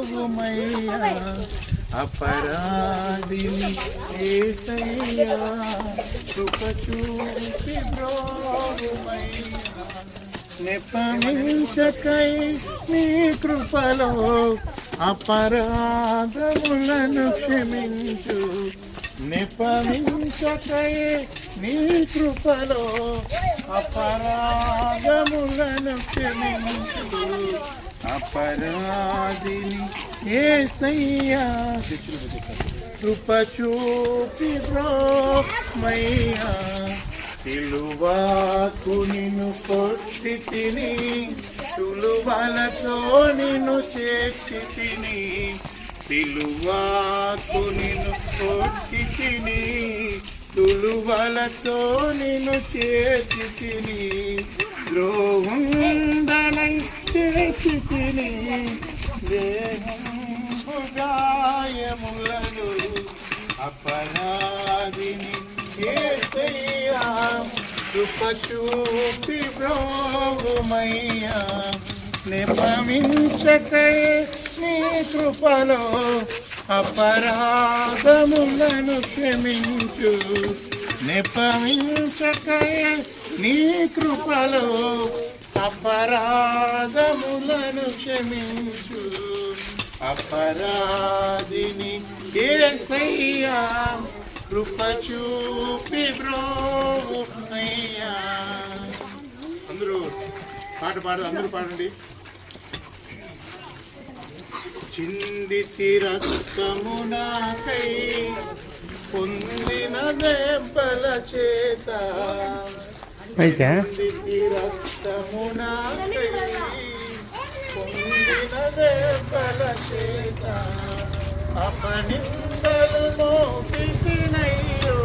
బ్రోవుమయ్యా అపరాధిని యేసయ్యా కృప చూపి బ్రోవుమయ్యా నెపమించకై నీ కృపలో అపరాధములను క్షమించు నెపమించకై నీ కృపలో అపరాధములను క్షమించు అపరాధిని యేసయ్యా కృప చూపి బ్రోమయ్యా సిలువకు నిన్ను కొట్టి తిని తులువలతో నిన్ను చేర్చి తిని సిలువకు నిన్ను కొట్టి తిని తులువలతో నిన్ను చేర్చి తిని ద్రోహుండనై చేసి తిని దేహంబు గాయములను అపరాధిని యేసయ్యా కృప చూపి బ్రోవుమయ్యా నెపమించకై నీ కృపలో అపరాధములను క్షమించు నెపమించకై నీ కృపలో అపరాధములను క్షమించు అపరాధిని యేసయ్యా కృప చూపి బ్రోమయ్యా అందరూ అందరూ పాడండి చిందితి రక్తము నాకై పొందిన దెబ్బల చేత చిందితి రక్తము నాకై పొందిన దెబ్బల చేత అపనిందలు మోపితినయ్యో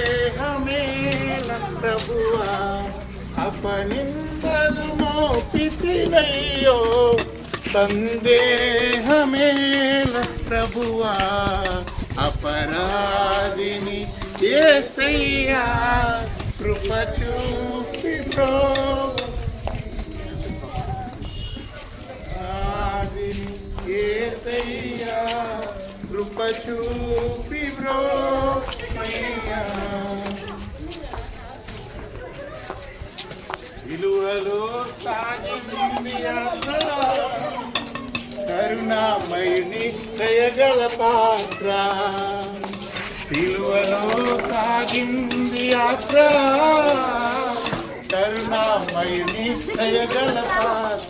సందేహమేల ప్రభువా అపనిందలు మోపితినయ్యో సందేహమేల ప్రభువా అపరాధిని యేసయ్యా కృప చూపి బ్రోమయ్యా యేసయ్యా కృప చూపి బ్రోమయ్యా విలువలో సాగింది కరుణామయుని దయగల పాత్ర సిలువలో సాగింది యాత్ర కరుణామయుని దయగల పాత్ర